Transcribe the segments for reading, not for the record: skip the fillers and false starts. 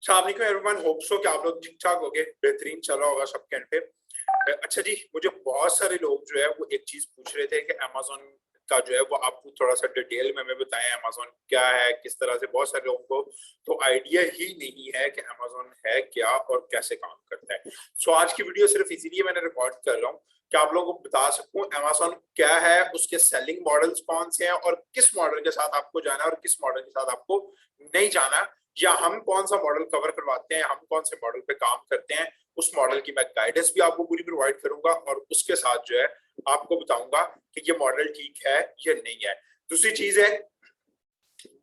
शाम को everyone, hope so कि आप लोग ठीक ठाक हो गए, बेहतरीन चल रहा होगा सबके एंड पे। अच्छा जी, मुझे बहुत सारे लोग जो है वो एक चीज पूछ रहे थे कि अमेजोन का जो है वो आप थोड़ा सा डिटेल में हमें बताएं, अमेजोन क्या है, किस तरह से। बहुत सारे लोगों को तो आइडिया ही नहीं है कि अमेजोन है क्या और कैसे काम करता है। सो आज की वीडियो सिर्फ इसीलिए मैंने रिकॉर्ड कर रहा हूँ कि आप लोगों को बता सकूं अमेजोन क्या है, उसके सेलिंग मॉडल्स कौन से हैं और किस मॉडल के साथ आपको जाना है और किस मॉडल के साथ आपको नहीं जाना, या हम कौन सा मॉडल कवर करवाते हैं, हम कौन से मॉडल पे काम करते हैं। उस मॉडल की मैं गाइडेंस भी आपको पूरी प्रोवाइड करूंगा और उसके साथ जो है आपको बताऊंगा कि ये मॉडल ठीक है या नहीं है। दूसरी चीज है,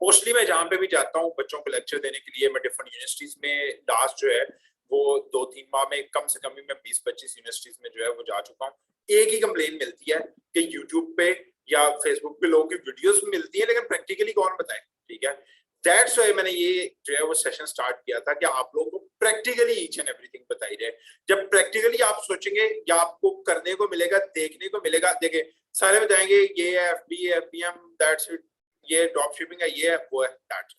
मोस्टली मैं जहां पे भी जाता हूँ बच्चों को लेक्चर देने के लिए, मैं डिफरेंट यूनिवर्सिटीज में लास्ट जो है वो 2-3 माह में कम से कम भी मैं 20-25 यूनिवर्सिटीज में जो है वो जा चुका हूँ। एक ही कंप्लेन मिलती है कि यूट्यूब पे या फेसबुक पे लोगों की वीडियोस मिलती है लेकिन प्रैक्टिकली कौन बताए। ठीक है, दैट्स व्हाई मैंने ये जो है वो सेशन स्टार्ट किया था कि आप लोगों को प्रैक्टिकली ईच एंड एवरीथिंग बताई जाए। जब प्रैक्टिकली आप सोचेंगे या आपको करने को मिलेगा, देखने को मिलेगा, देखे सारे बताएंगे ये है एफबी, एफबीएम, दैट्स इट, ये ड्रॉप शिपिंग है, ये है वो है, दैट्स।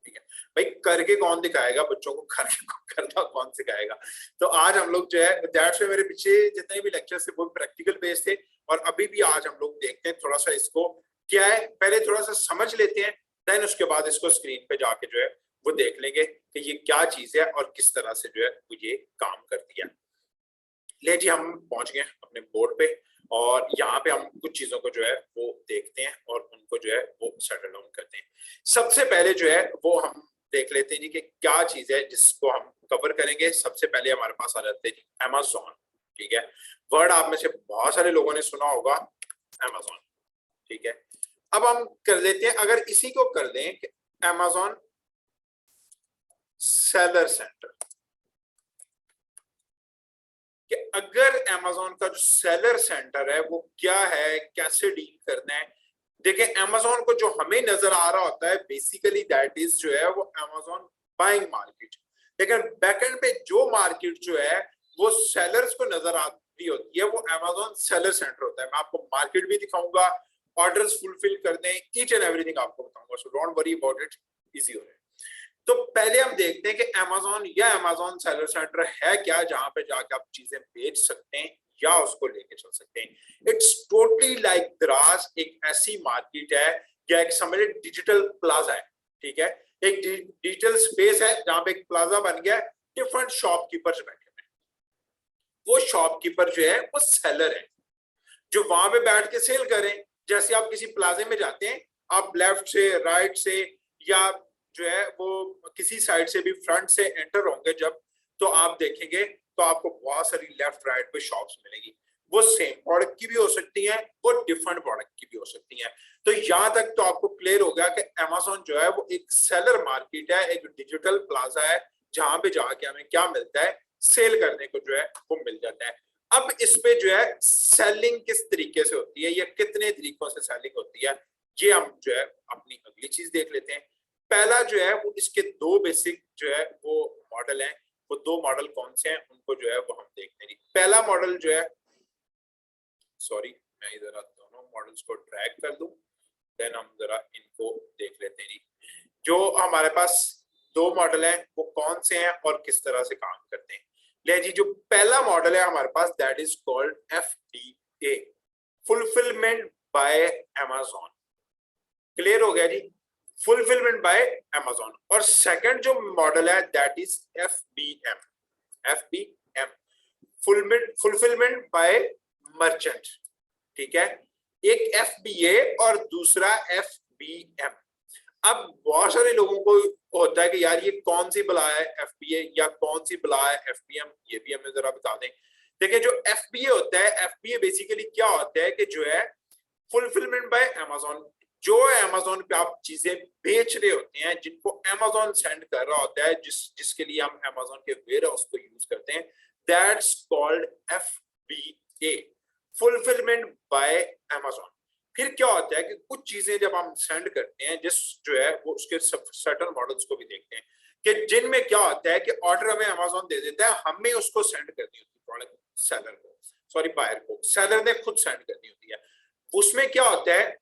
ठीक है भाई, करके कौन दिखाएगा बच्चों को, करना कौन सिखाएगा। तो आज हम लोग जो है दैट्स व्हाई मेरे पीछे जितने भी लेक्चर थे वो प्रैक्टिकल बेस्ड थे और अभी भी आज हम लोग देखते हैं थोड़ा सा इसको क्या है, पहले थोड़ा सा समझ लेते हैं, देन उसके बाद इसको स्क्रीन पे जाके जो है वो देख लेंगे कि ये क्या चीज है और किस तरह से जो है वो ये काम करती है। ले जी, हम पहुंच गए अपने बोर्ड पे और यहाँ पे हम कुछ चीजों को जो है वो देखते हैं और उनको जो है वो सेटल डाउन करते हैं। सबसे पहले जो है वो हम देख लेते हैं जी कि क्या चीज है जिसको हम कवर करेंगे। सबसे पहले हमारे पास आ जाते हैं जी अमेजोन। ठीक है, वर्ड आप में से बहुत सारे लोगों ने सुना होगा अमेजोन। ठीक है, अब हम कर लेते हैं, अगर इसी को कर दें कि अमेजोन सेलर सेंटर, कि अगर अमेजोन का जो सेलर सेंटर है वो क्या है, कैसे डील करना है। देखिए, अमेजोन को जो हमें नजर आ रहा होता है बेसिकली दैट इज जो है वो अमेजोन बाइंग मार्केट, लेकिन बैकएंड पे जो मार्केट जो है वो सेलर्स को नजर आती होती है वो अमेजोन सेलर सेंटर होता है। मैं आपको मार्केट भी दिखाऊंगा, ऑर्डर्स फुलफिल करने, ईच एंड एवरीथिंग आपको बताऊंगा, so don't worry about it, easy हो रहा है। तो पहले हम देखते हैं कि अमेजोन या अमेजोन सेलर सेंटर है क्या, जहां पे जाके आप चीजें बेच सकते हैं या उसको लेके चल सकते हैं। इट्स टोटली लाइक दराज, एक ऐसी मार्केट है या एक समझ डिजिटल प्लाजा है। ठीक है, एक डिजिटल स्पेस है जहां पे एक प्लाजा बन गया, डिफरेंट शॉपकीपर्स बैठे हैं। वो शॉपकीपर जो है वो सेलर है जो वहां पे बैठ के सेल करें। जैसे आप किसी प्लाजे में जाते हैं, आप लेफ्ट से, राइट से या जो है वो किसी साइड से भी फ्रंट से एंटर होंगे जब, तो आप देखेंगे तो आपको बहुत सारी लेफ्ट राइट पे शॉप्स मिलेगी। वो सेम प्रोडक्ट की भी हो सकती हैं, वो डिफरेंट प्रोडक्ट की भी हो सकती हैं। तो यहाँ तक तो आपको क्लियर हो गया कि अमेजोन जो है वो एक सेलर मार्केट है, एक डिजिटल प्लाजा है जहां पे जाके हमें क्या मिलता है, सेल करने को जो है वो मिल जाता है। अब इस पे जो है सेलिंग किस तरीके से होती है या कितने तरीकों से सेलिंग होती है, ये हम जो है अपनी अगली चीज देख लेते हैं। पहला जो है वो इसके दो बेसिक जो है वो मॉडल हैं। वो दो मॉडल कौन से हैं उनको जो है वो हम देखते हैं। पहला मॉडल जो है, सॉरी मैं जरा दोनों मॉडल्स को ड्रैग कर दूं, देन हम जरा इनको देख लेते हैं। जो हमारे पास दो मॉडल हैं वो कौन से हैं और किस तरह से काम करते हैं। ले जी, जो पहला मॉडल है हमारे पास that is called FBA, fulfilment by Amazon. Clear हो गया जी, फुलफिलमेंट बाय अमेजोन। और सेकंड जो मॉडल है that is FBM, fulfilment by merchant. ठीक है, एक FBA और दूसरा FBM। अब बहुत सारे लोगों को होता है कि यार ये कौन सी बला है FBA या कौन सी बला है FBM, ये भी हमें जरा बता दें। देखिए, जो FBA होता है, FBA बेसिकली क्या होता है कि जो है फुलफिलमेंट बाय अमेजोन, जो अमेजोन पे आप चीजें बेच रहे होते हैं, जिनको अमेजोन सेंड कर रहा होता है, जिसके लिए हम अमेजोन के वेयर हाउस को यूज करते हैं, that's called FBA, fulfilment by Amazon. फिर क्या होता है कि कुछ चीजें जब हम सेंड करते हैं, जिस जो है वो उसके सर्टेन मॉडल्स को भी देखते हैं कि जिनमें क्या होता है कि ऑर्डर हमें अमेजोन दे देता है, हमें उसको सेंड करनी होती है प्रोडक्ट सेलर को, सॉरी बायर को, सेलर ने खुद सेंड करनी होती है। उसमें क्या होता है,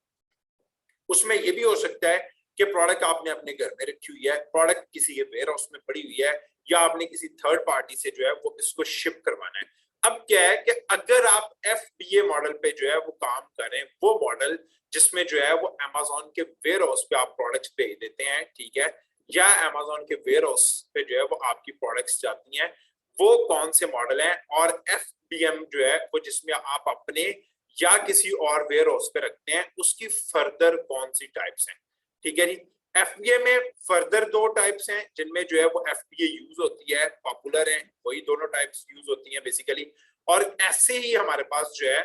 उसमें ये भी हो सकता है कि प्रोडक्ट आपने अपने घर में रखी हुई है, प्रोडक्ट किसी के वेयर हाउस में पड़ी हुई है, या आपने किसी थर्ड पार्टी से जो है वो इसको शिप करवाना है। अब क्या है कि अगर आप FBA मॉडल पे जो है वो काम करें, वो मॉडल जिसमें जो है वो अमेज़न के वेयर हाउस पे आप प्रोडक्ट्स भेज देते हैं, ठीक है, या अमेज़न के वेयर हाउस पे जो है वो आपकी प्रोडक्ट्स जाती हैं, वो कौन से मॉडल हैं, और FBM जो है वो जिसमें आप अपने या किसी और वेयर हाउस पे रखते हैं, उसकी फर्दर कौन सी टाइप्स हैं, ठीक है जी। FBA में फर्दर 2 टाइप्स हैं जिनमें जो है वो FBA यूज होती है, पॉपुलर है, वही दोनों टाइप्स यूज होती हैं बेसिकली। और ऐसे ही हमारे पास जो है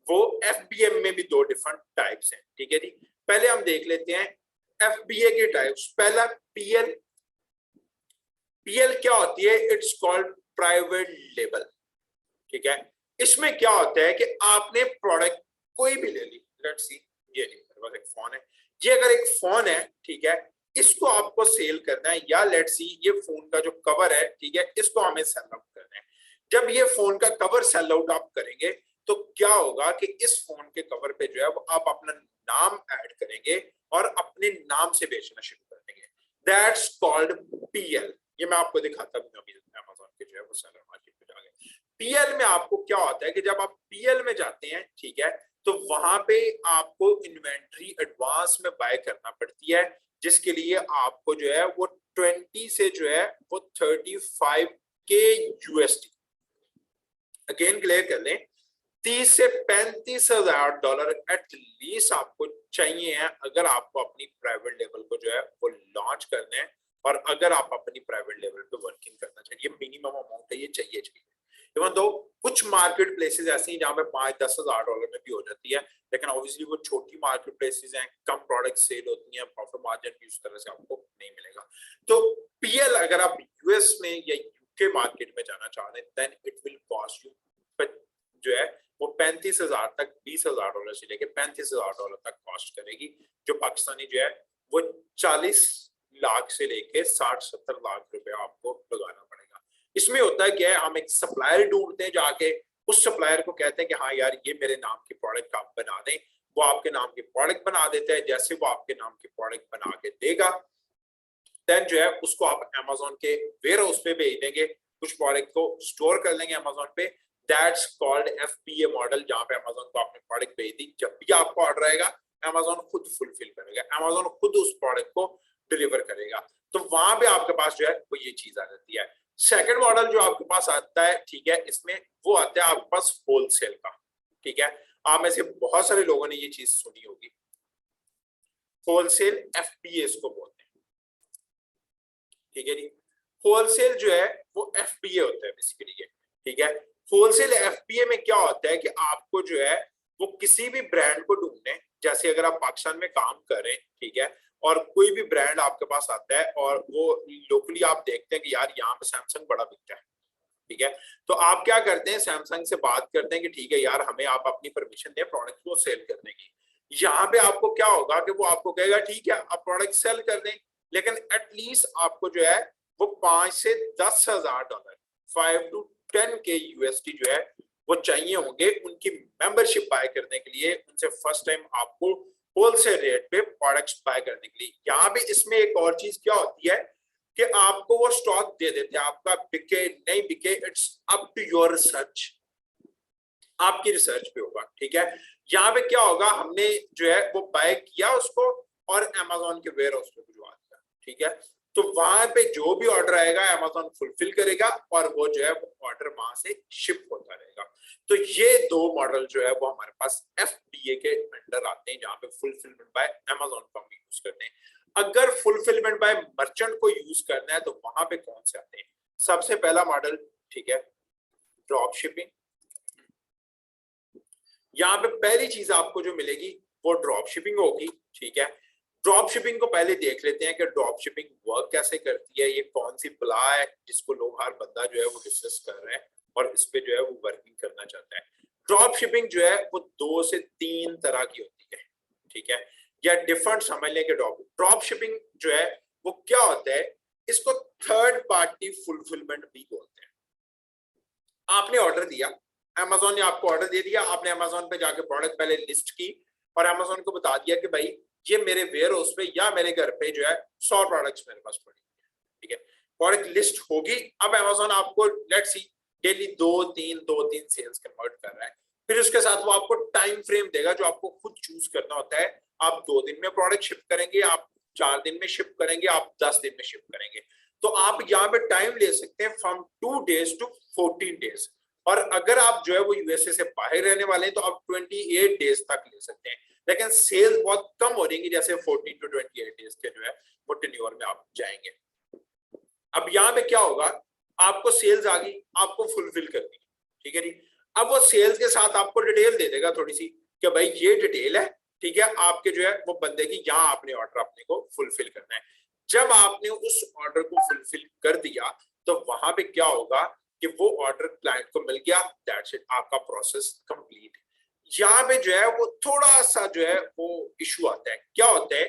वो FBM में भी 2 डिफरेंट टाइप्स हैं, ठीक है जी। पहले हम देख लेते हैं FBA के टाइप्स। पहला PL। PL क्या होती है? इट्स कॉल्ड प्राइवेट लेबल, ठीक है। इसमें क्या होता है कि आपने प्रोडक्ट कोई भी ले ली, लेट्स सी ये मेरे पास एक फोन है, ये अगर एक फोन है, ठीक है, इसको आपको सेल करना है, या लेट्स सी ये फोन का जो कवर है, ठीक है, इसको हमें सेल आउट करना है। जब ये फोन का कवर सेल आउट आप करेंगे तो क्या होगा कि इस फोन के कवर पे जो है वो आप अपना नाम ऐड करेंगे और अपने नाम से बेचना शुरू कर देंगे। That's called PL। ये मैं आपको दिखाता हूँ अभी अमेज़न के जो है वो सेलर मार्केट पे जाके। PL में आपको क्या होता है कि जब आप PL में जाते हैं, ठीक है, तो वहां पे आपको इन्वेंट्री एडवांस में बाय करना पड़ती है, जिसके लिए आपको जो है वो 20 से जो है वो 35K USD, अगेन क्लियर कर लें, 30 से 35 हजार डॉलर एटलीस्ट आपको चाहिए है अगर आपको अपनी प्राइवेट लेवल को जो है वो लॉन्च करना है, और अगर आप अपनी प्राइवेट लेवल पे वर्किंग करना चाहिए। मिनिमम अमाउंट है, ये चाहिए। इवन तो कुछ मार्केट प्लेसेस ऐसी हैं जहां पे 5-10 हजार डॉलर में भी हो जाती है, लेकिन ऑब्वियसली वो छोटी मार्केट प्लेसेस हैं, कम प्रोडक्ट सेल होती हैं, प्रॉफिट मार्जिन भी उस तरह से आपको नहीं मिलेगा। तो PL अगर आप US में या UK मार्केट में जाना चाह रहे हैं, then it will cost you जो है वो 35,000 तक, 20,000 डॉलर से लेके 35,000 डॉलर तक कॉस्ट करेगी, जो पाकिस्तानी जो है वो 40 लाख से लेके 60-70 लाख रुपए आपको लगाना पड़ेगा। इसमें होता है क्या है, हम एक सप्लायर ढूंढते हैं, जाके उस सप्लायर को कहते हैं कि हाँ यार ये मेरे नाम की प्रोडक्ट आप बना दें, वो आपके नाम की प्रोडक्ट बना देते हैं। जैसे वो आपके नाम की प्रोडक्ट बना के देगा, देन जो है उसको आप अमेज़न के वेयर हाउस पे भेज देंगे, कुछ प्रोडक्ट को स्टोर कर लेंगे अमेज़न पे। दैट्स कॉल्ड FBA मॉडल, जहां पे अमेज़न को आपने प्रोडक्ट भेज दी, जब भी आपको ऑर्डर आएगा अमेज़न खुद फुलफिल करेगा, अमेज़न खुद उस प्रोडक्ट को डिलीवर करेगा। तो वहां पे आपके पास जो है वो ये चीज आ जाती है। सेकंड मॉडल जो आपके पास आता है, ठीक है, इसमें वो आता है आपके पास होलसेल का, ठीक है। आप में से बहुत सारे लोगों ने ये चीज सुनी होगी, होलसेल FBA इसको बोलते हैं, ठीक है जी। होलसेल जो है वो FBA होता है बेसिकली, ठीक है। होलसेल FBA में क्या होता है कि आपको जो है वो किसी भी ब्रांड को ढूंढने, जैसे अगर आप पाकिस्तान में काम कर रहे हैं, ठीक है, और कोई भी ब्रांड आपके पास आता है और वो लोकली आप देखते हैं कि यार यहाँ पे सैमसंग बड़ा बिकता है, ठीक है, तो आप क्या करते हैं, सैमसंग से बात करते हैं कि ठीक है यार हमें आप अपनी परमिशन दें प्रोडक्ट को सेल करने की। यहाँ पे आपको क्या होगा कि वो आपको कहेगा ठीक है आप प्रोडक्ट सेल कर दें, लेकिन एटलीस्ट आपको जो है वो 5 से 10 हजार डॉलर, 5 to 10K USD जो है वो चाहिए होंगे उनकी मेंबरशिप बाय करने के लिए, उनसे फर्स्ट टाइम आपको होलसेल रेट पे प्रोडक्ट्स बाय करने के लिए। यहाँ पे इसमें एक और चीज क्या होती है कि आपको वो स्टॉक दे देते हैं, आपका बिके नहीं बिके it's up to your research, आपकी रिसर्च पे होगा, ठीक है। यहाँ पे क्या होगा, हमने जो है वो बाय किया उसको और अमेज़न के वेयर हाउस पे भिजवा दिया, ठीक है, तो वहां पे जो भी ऑर्डर आएगा अमेज़न फुलफिल करेगा और वो जो है वो ऑर्डर वहां से शिप होता रहेगा। तो ये 2 मॉडल जो है वो हमारे पास FBA के अंडर आते हैं, जहाँ पे फुलफिलमेंट बाय अमेज़न को हम यूज करते हैं। अगर फुलफिलमेंट बाय मर्चेंट को यूज करना है तो वहां पे कौन से आते हैं? सबसे पहला मॉडल, ठीक है, ड्रॉप शिपिंग। यहाँ पे पहली चीज आपको जो मिलेगी वो ड्रॉप शिपिंग होगी, ठीक है। ड्रॉप शिपिंग को पहले देख लेते हैं कि ड्रॉप शिपिंग वर्क कैसे करती है, ये कौन सी बला है जिसको लोग, हर बंदा जो है वो डिस्कस कर रहे हैं और इस पे जो है वो वर्किंग करना चाहता है। ड्रॉप शिपिंग जो है वो 2 से 3 तरह की होती है, ठीक है, या डिफरेंट समझ लें कि ड्रॉप शिपिंग जो है वो क्या होता है, इसको थर्ड पार्टी फुलफिलमेंट भी बोलते हैं। आपने ऑर्डर दिया, अमेज़न ने आपको ऑर्डर दे दिया, आपने अमेज़न पे जाके प्रोडक्ट पहले लिस्ट की और अमेज़न को बता दिया कि भाई ये मेरे वेयर हाउस पे या मेरे घर पे जो है 100 प्रोडक्ट्स मेरे पास पड़ी, ठीक है, प्रोडक्ट लिस्ट होगी। अब अमेजोन आपको let's see daily 2-3 sales convert कर रहा है, फिर उसके साथ वो आपको टाइम फ्रेम देगा जो आपको खुद चूज करना होता है। आप 2 दिन में प्रोडक्ट शिप करेंगे, आप 4 दिन में शिप करेंगे, आप 10 दिन में शिप करेंगे। तो आप यहाँ पे टाइम ले सकते हैं फ्रॉम 2 days to 14 days। और अगर आप जो है वो यूएसए से बाहर रहने वाले हैं तो आप 28 डेज तक ले सकते हैं, लेकिन सेल्स बहुत कम हो रही है, जैसे 14 to 28 डेज के जो है वो टेन्योर में आप जाएंगे। अब यहाँ पे क्या होगा, आपको सेल्स आ गई, आपको फुलफिल करनी है, ठीक है जी। अब वो सेल्स के साथ आपको डिटेल दे देगा थोड़ी सी कि भाई ये डिटेल है, ठीक है, आपके जो है वो बंदे की यहाँ आपने ऑर्डर अपने को फुलफिल करना है। जब आपने उस ऑर्डर को फुलफिल कर दिया तो वहां पे क्या होगा कि वो ऑर्डर क्लाइंट को मिल गया, दैट्स इट, आपका प्रोसेस कंप्लीट। यहाँ पे जो है वो थोड़ा सा जो है वो इशू आता है। क्या होता है,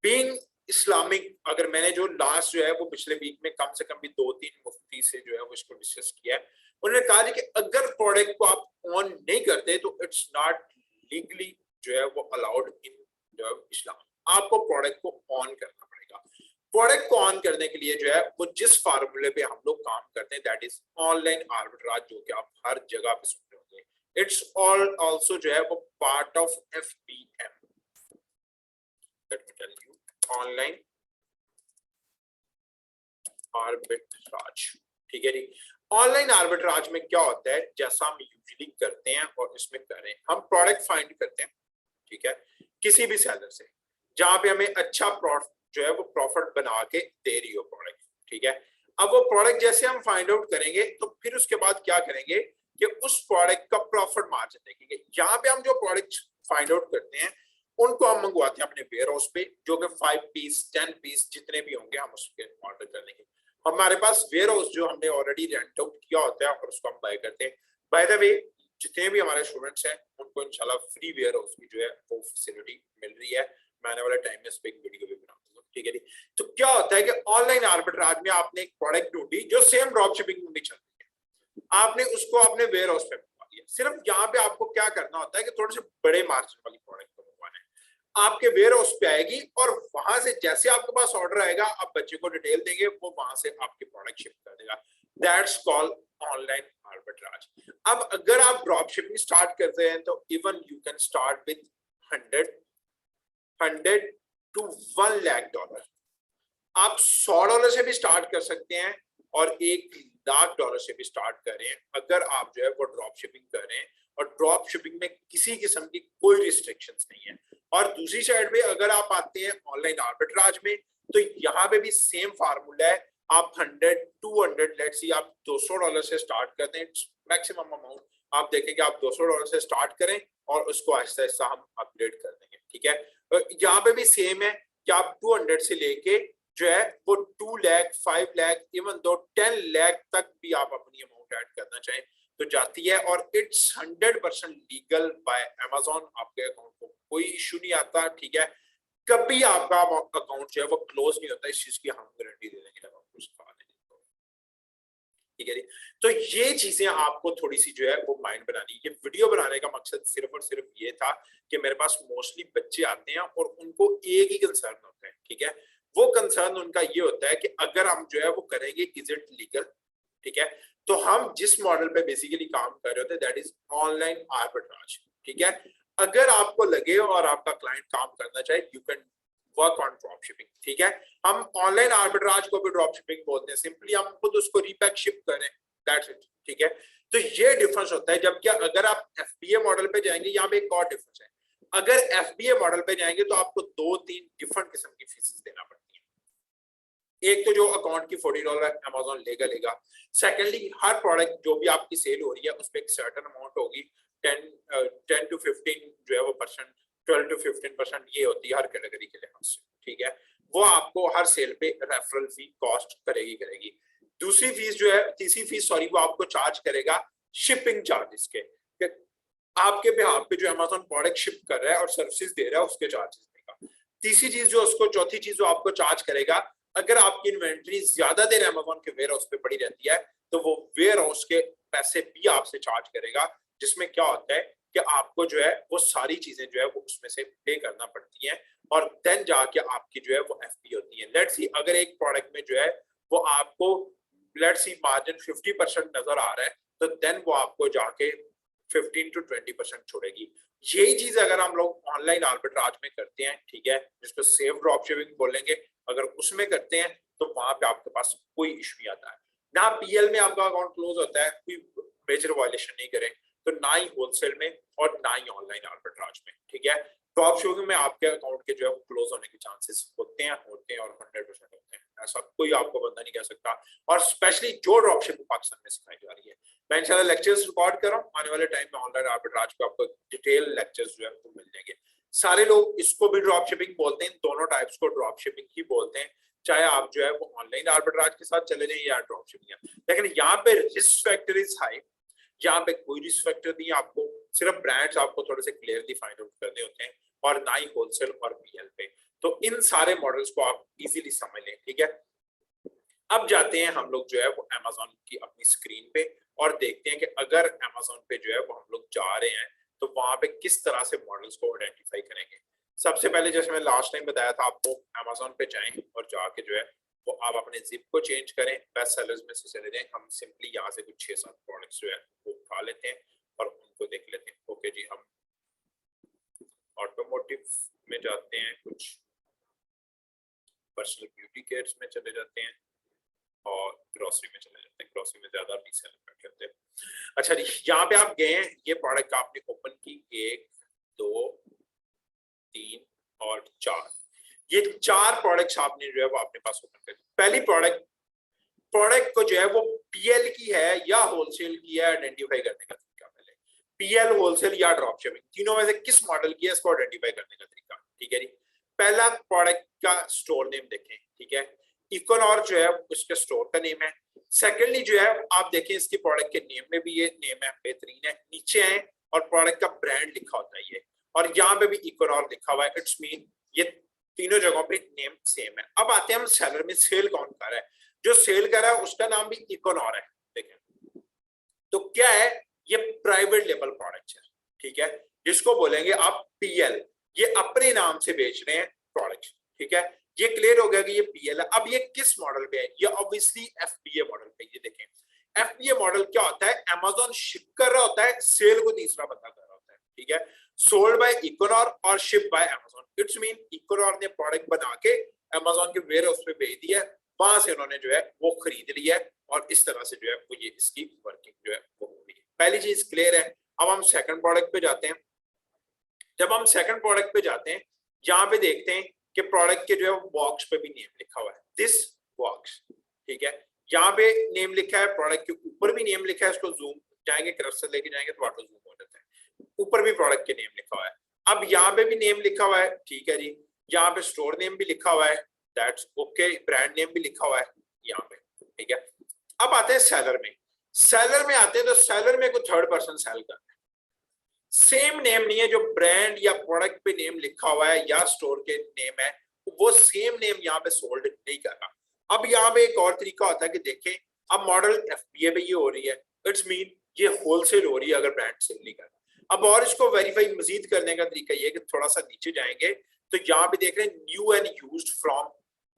बीइंग इस्लामिक, अगर मैंने जो लास्ट जो है वो पिछले वीक में कम से कम भी 2-3 मुफ्ती से जो है वो इसको डिस्कस किया है, उन्होंने कहा कि अगर प्रोडक्ट को आप ऑन नहीं करते तो इट्स नॉट लीगली जो है वो अलाउड इन इस्लाम। आपको प्रोडक्ट को ऑन करना पड़ेगा। प्रोडक्ट को ऑन करने के लिए जो है वो जिस फार्मूले पे हम लोग काम करते हैं दैट इज ऑनलाइन आर्बिट्राज, जो कि आप हर जगह पे सुन रहे होंगे। इट्स ऑल आल्सो जो है वो part of FPM, let me tell you, online arbitrage, ठीक है जी। ऑनलाइन आर्बिट्राज में क्या होता है, जैसा हम यूजुअली करते हैं और इसमें करें, हम प्रोडक्ट फाइंड करते हैं, ठीक है, किसी भी सेलर से जहां पे हमें अच्छा जो है वो प्रॉफिट बना के दे रही हो प्रोडक्ट, ठीक है। अब वो प्रोडक्ट जैसे हम फाइंड आउट करेंगे तो फिर उसके बाद क्या करेंगे कि उस प्रोडक्ट का प्रॉफिट मार्जिन देखेंगे। यहाँ पे हम जो प्रोडक्ट फाइंड आउट करते हैं उनको हम मंगवाते हैं अपने वेयर हाउस पे, जो कि 5 पीस 10 पीस जितने भी होंगे हम उसके ऑर्डर कर लेंगे। हमारे पास वेयर हाउस जो हमने ऑलरेडी रेंट आउट किया होता है और उसको हम बाय करते हैं। बाय द वे जितने भी हमारे स्टूडेंट्स हैं उनको इंशाल्लाह फ्री वेयर हाउस की जो है वो फैसिलिटी मिल रही है। मैं आने वाले टाइम में इस पे एक वीडियो भी बनाऊंगा, ठीक है जी। तो क्या होता है कि ऑनलाइन आर्बिट्राज में आपने एक प्रोडक्ट ढूंढी जो सेम ड्रॉप शिपिंग में भी चल रही है, आपने उसको अपने वेयर हाउस पे मंगवा दिया। सिर्फ यहाँ पे आपको क्या करना होता है कि थोड़े से बड़े मार्जिन वाली प्रोडक्ट को मंगवाना है, आपके वेयर हाउस पे आएगी और वहां से जैसे आपके पास ऑर्डर आएगा आप बच्चे को डिटेल देंगे, वो वहां से आपकी प्रोडक्ट शिप कर देगा। That's called online arbitrage. अब अगर आप ड्रॉप शिपिंग स्टार्ट करते हैं तो even you can start with 100 to 1 lakh dollar. आप $100 से भी स्टार्ट कर सकते हैं और $1 लाख से भी स्टार्ट करें अगर आप जो है वो ड्रॉप शिपिंग करें, और ड्रॉप शिपिंग में किसी किस्म की कोई रिस्ट्रिक्शंस नहीं है। और दूसरी साइड पे अगर आप आते हैं ऑनलाइन आर्बिट्राज में तो यहाँ पे भी सेम फार्मूला है। आप 100-200 लेट्स सी आप $200 से स्टार्ट करते हैं, मैक्सिमम अमाउंट आप देखेंगे आप $200 से स्टार्ट करें और उसको आहिस्ता आहिस्ता हम अपग्रेड कर देंगे, ठीक है। यहाँ पे भी सेम है कि आप 200 से लेके जो है वो 2 लाख 5 लाख इवन 10 लाख तक भी आप अपनी अमाउंट ऐड करना चाहें तो जाती है। और इट्स 100% लीगल बाय अमेज़न। आपके अकाउंट को कोई इशू नहीं आता, ठीक है, कभी आपका अकाउंट जो है वो क्लोज नहीं होता। इस चीज की हम गारंटी दे देंगे, ठीक है जी। तो ये चीजें आपको थोड़ी सी जो है वो माइंड बनानी। ये वीडियो बनाने का मकसद सिर्फ और सिर्फ ये था कि मेरे पास मोस्टली बच्चे आते हैं और उनको एक ही कंसर्न होता है, ठीक है, वो कंसर्न उनका ये होता है कि अगर हम जो है वो करेंगे इज इट लीगल, ठीक है। तो हम जिस मॉडल पे बेसिकली काम कर रहे होते हैं दैट इज ऑनलाइन आर्बिट्राज, ठीक है। अगर आपको लगे और आपका क्लाइंट काम करना चाहे you can work on drop shipping, ठीक है। हम ऑनलाइन आर्बिट्राज को भी ड्रॉप शिपिंग बोलते हैं, सिंपली हम खुद उसको रीपैक शिप करें, दैट्स इट, ठीक है। तो ये डिफरेंस होता है। जबकि अगर आप एफबीए मॉडल पे जाएंगे, यहाँ पे एक और डिफरेंस है, अगर एफबीए मॉडल पे जाएंगे तो आपको 2-3 डिफरेंट किस्म की फीसेस देना पड़ती है। एक तो जो अकाउंट की $40 अमेज़न लेगा। सेकेंडली हर प्रोडक्ट जो भी आपकी सेल हो रही है उस पर एक सर्टेन अमाउंट होगी, 10 to 15 जो है वो परसेंट, 12 to 15% ये होती है हर कैटेगरी के लिहाज से, ठीक है। वो आपको हर सेल पे रेफरल फी कॉस्ट करेगी। दूसरी फीस जो है, तीसरी फीस सॉरी, वो आपको चार्ज करेगा शिपिंग चार्जेस के, आपके बिहाफ पे जो अमेज़न प्रोडक्ट शिप कर रहा है और सर्विसेज दे रहा है उसके चार्जेस देगा। तीसरी चीज जो उसको, चौथी चीज जो आपको चार्ज करेगा, अगर आपकी इन्वेंट्री ज्यादा देर अमेज़न के वेयर हाउस पे पड़ी रहती है तो वो वेयर हाउस के पैसे भी आपसे चार्ज करेगा, जिसमें क्या होता है कि आपको जो है वो सारी चीजें जो है वो उसमें से पे करना पड़ती हैं और देन जाके आपकी जो है वो एफपी होती है। लेट्स सी अगर एक प्रोडक्ट में जो है वो आपको लेट्स सी मार्जिन 50% नजर आ रहा है, तो देन वो आपको जाके 15 to 20% छोड़ेगी। यही चीज अगर हम लोग ऑनलाइन आर्बिट्राज में करते हैं, ठीक है, जिसको सेफ ड्रॉप शिपिंग बोलेंगे, अगर उसमें करते हैं तो वहां पे आपके पास कोई इशू नहीं आता है। ना पीएल में आपका अकाउंट क्लोज होता है, कोई मेजर वायलेशन नहीं करें, तो ना ही होलसेल में और ना ही ऑनलाइन आर्बिट्राज में, ठीक है। ड्रॉप शिपिंग में आपके अकाउंट के जो है क्लोज होने के चांसेस होते हैं और 100% होते हैं, ऐसा कोई आपको बंदा नहीं कह सकता। और स्पेशली जो ड्रॉप शिपिंग पाकिस्तान में सिखाई जा रही है, मैं इंशाल्लाह लेक्चर्स रिकॉर्ड कर रहा हूँ, आने वाले टाइम में ऑनलाइन आर्बिट्राज को आपको डिटेल लेक्चर्स जो है वो मिल जाएंगे। सारे लोग इसको भी ड्रॉप शिपिंग बोलते हैं, दोनों टाइप्स को ड्रॉप शिपिंग ही बोलते हैं, चाहे आप जो है वो ऑनलाइन आर्बिट्राज के साथ चले जाएं या ड्रॉप शिपिंग। लेकिन यहाँ पे रिस्क फैक्टर इज हाई, यहाँ पे कोई रिस्क फैक्टर नहीं है, आपको सिर्फ ब्रांड्स आपको थोड़े से क्लियरली फाइंड आउट करने होते हैं, और ना ही होलसेल और पीएल पे। तो इन सारे मॉडल्स को आप इजीली समझ लें, ठीक है। अब जाते हैं हम लोग जो है वो अमेज़न की अपनी स्क्रीन पे और देखते हैं कि अगर अमेज़न पे जो है वो हम लोग जा रहे हैं तो वहां पे किस तरह से मॉडल्स को आइडेंटिफाई करेंगे। सबसे पहले जैसे मैं लास्ट टाइम बताया था आपको, अमेज़न पे जाएं और जाके जो है वो आप अपने जिप को चेंज करें, बेस्ट सेलर्स में से चले जाएं। हम सिंपली यहाँ से कुछ 6-7 प्रोडक्ट्स जो है वो उठा लेते हैं और उनको देख लेते हैं। ओके जी, हम ऑटोमोटिव में जाते हैं, कुछ पर्सनल ब्यूटी केयर्स में चले जाते हैं और ग्रोसरी में चले जाते हैं। ग्रोसरी में ज्यादा रीसेल करते हैं। अच्छा जी, यहाँ पे आप गए हैं, ये प्रोडक्ट आपने ओपन की, 1 2 3 और 4, ये 4 प्रोडक्ट्स आपने जो है वो अपने पास ओपन कर। पहली प्रोडक्ट को जो है वो पीएल की है या होलसेल की है, आइडेंटिफाई करने का तरीका पहले, पीएल, होलसेल या ड्रॉप शिपिंग, तीनों में से किस मॉडल की है इसको आइडेंटिफाई करने का तरीका, ठीक है जी। पहला प्रोडक्ट का स्टोर नेम देखें, ठीक है, इकोनॉर जो है उसके स्टोर का नेम है। सेकेंडली जो है आप देखें इसके प्रोडक्ट के नेम में भी ये नेम है, बेहतरीन है, नीचे है और प्रोडक्ट का ब्रांड लिखा होता है ये, और यहाँ पे भी इकोनॉर लिखा हुआ है। इट्स मीन ये तीनों जगहों पे नेम सेम है। अब आते हैं हम सेलर में, सेल कौन कर रहा है, जो सेल कर रहा है उसका नाम भी इकोनॉर है, देखें तो क्या है, ये प्राइवेट लेबल प्रोडक्ट है, ठीक है, जिसको बोलेंगे आप पीएल, ये अपने नाम से बेच रहे हैं प्रोडक्ट, ठीक है। ये क्लियर हो गया कि ये पीएल है। अब ये किस मॉडल पे है, ये ऑब्वियसली एफपीए मॉडल पे। ये देखें एफपीए मॉडल क्या होता है, अमेज़न शिप कर रहा होता है, सेल को तीसरा बंदा कर रहा होता है, ठीक है। सोल्ड बाय इकोनॉर और ship by Amazon. It's mean इकोनॉर ने प्रोडक्ट बना के अमेज़न के वेयरहाउस पे भेज दिया, वहां से उन्होंने जो है वो खरीद लिया और इस तरह से जो है वो ये इसकी वर्किंग जो है वो हो रही है। पहली चीज क्लियर है। अब हम सेकंड प्रोडक्ट पे जाते हैं। जब हम सेकंड प्रोडक्ट पे जाते हैं, यहाँ पे देखते हैं कि प्रोडक्ट के जो है बॉक्स पे भी नेम लिखा हुआ है, दिस बॉक्स, ठीक है। यहाँ पे नेम लिखा है, प्रोडक्ट के ऊपर भी नेम लिखा है, इसको जूम जाएंगे, कर्सर लेके जाएंगे तो ऑटो जूम हो जाता है, ऊपर भी प्रोडक्ट के नेम लिखा हुआ है। अब यहाँ पे भी नेम लिखा हुआ है, ठीक है जी, यहाँ पे स्टोर नेम भी लिखा हुआ है, दैट्स ओके, ब्रांड नेम भी लिखा हुआ है यहाँ पे, ठीक है। अब आते हैं सेलर में। सेलर में आते हैं तो सेलर में कोई थर्ड पर्सन सेल कर रहा है, सेम नेम नहीं है, जो ब्रांड या प्रोडक्ट पे नेम लिखा हुआ है या स्टोर के नेम है वो सेम नेम यहाँ पे सोल्ड नहीं कर रहा। अब यहाँ पे एक और तरीका होता है कि देखें, अब मॉडल एफपीए पे ये हो रही है, इट्स मीन ये होलसेल हो रही है अगर ब्रांड सेल नहीं कर रहा। अब और इसको वेरीफाई मजीद करने का तरीका ये कि थोड़ा सा नीचे जाएंगे तो यहाँ पे देख रहे हैं new and used from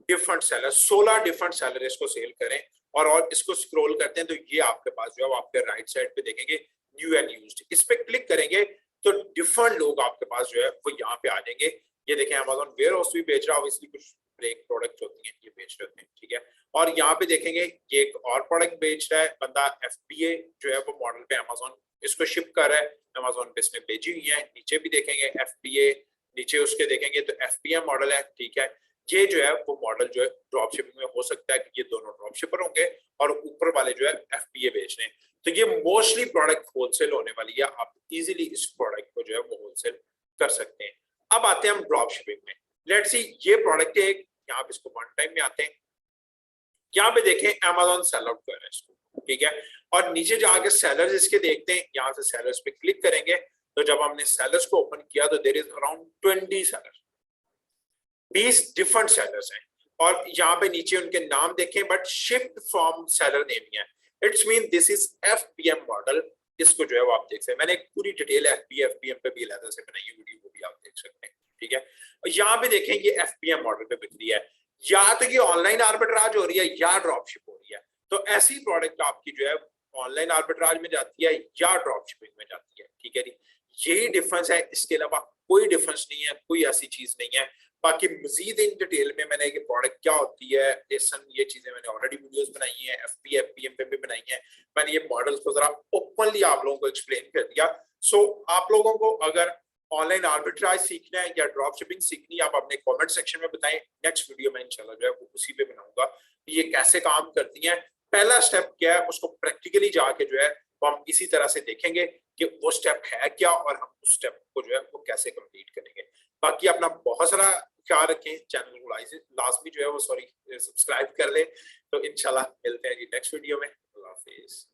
different seller, 16 different seller इसको सेल करें, और इसको स्क्रॉल करते हैं तो ये आपके पास जो है आपके राइट साइड पे देखेंगे न्यू एंड यूज्ड। इस पे क्लिक करेंगे तो डिफरेंट लोग आपके पास जो है वो यहाँ पे आ जाएंगे। ये देखें अमेज़न वेयरहाउस भी बेच रहा है, इसलिए कुछ ब्रेक प्रोडक्ट होती हैं ये बेच रहे होते हैं, ठीक है। और यहाँ पे देखेंगे ये एक और प्रोडक्ट बेच रहा है बंदा, एफपीए जो है वो मॉडल पे अमेज़न इसको शिप कर रहा है, अमेज़न पे इसने भेजी हुई है। नीचे भी देखेंगे एफपीए, नीचे उसके देखेंगे तो एफपीए मॉडल है, ठीक है। ये जो है वो मॉडल जो है ड्रॉप शिपिंग में हो सकता है कि ये दोनों ड्रॉप शिपर होंगे और ऊपर वाले जो है एफपीए बेच रहे हैं, तो ये मोस्टली प्रोडक्ट होलसेल होने वाली है। आप इजीली इस प्रोडक्ट को जो है वो होलसेल कर सकते हैं। अब आते हैं हम ड्रॉप शिपिंग में। लेट्स सी ये प्रोडक्ट है एक, यहाँ पे इसको वन टाइम में आते हैं, यहाँ पे देखें अमेज़न सेल आउट कर रहा है इसको, ठीक है। और नीचे जाके सेलर्स इसके देखते हैं, यहाँ से सेलर्स पे क्लिक करेंगे तो जब हमने सेलर्स को ओपन किया तो there is around 20 sellers, 20 different sellers हैं। और यहाँ पे नीचे उनके नाम देखें but shift from seller name है, it's mean this is FPM model. इसको जो है वो आप देख सकते हैं, मैंने एक पूरी डिटेल एफपीएम पे भी अलग से बनाई है वीडियो, वो भी आप देख सकते हैं, ठीक है। और यहाँ पे देखें ये FPM मॉडल पे बिक रही है, या तो ये ऑनलाइन आर्बिट्राज हो रही है या ड्रॉप शिप हो रही है। तो ऐसी प्रोडक्ट आपकी जो है ऑनलाइन आर्बिट्राज में जाती है या ड्रॉप शिपिंग में जाती है, ठीक है जी। यही डिफरेंस है, इसके अलावा कोई डिफरेंस नहीं है, कोई ऐसी चीज नहीं है। बाकी मजीद इन डिटेल में मैंने ये प्रोडक्ट क्या होती है, ये चीजें मैंने ऑलरेडी वीडियोस बनाई हैं, FP FPM पे भी बनाई हैं। मैंने ये मॉडल्स को जरा ओपनली आप लोगों को एक्सप्लेन कर दिया। सो आप लोगों को अगर ऑनलाइन आर्बिट्राज सीखना है या ड्रॉप शिपिंग सीखनी है, आप अपने कमेंट सेक्शन में बताएं। नेक्स्ट वीडियो में इंशाल्लाह जो है वो उसी पे बनाऊंगा कि ये कैसे काम करती हैं, पहला स्टेप क्या है, उसको प्रैक्टिकली जाके जो है वो हम इसी तरह से देखेंगे कि वो स्टेप है क्या और हम उस स्टेप को जो है वो कैसे कंप्लीट करेंगे। बाकी अपना बहुत सारा ख्याल रखें, चैनल को लाजमी जो है वो सब्सक्राइब कर ले। तो इंशाल्लाह मिलते हैं जी नेक्स्ट वीडियो में। अल्लाह हाफिज।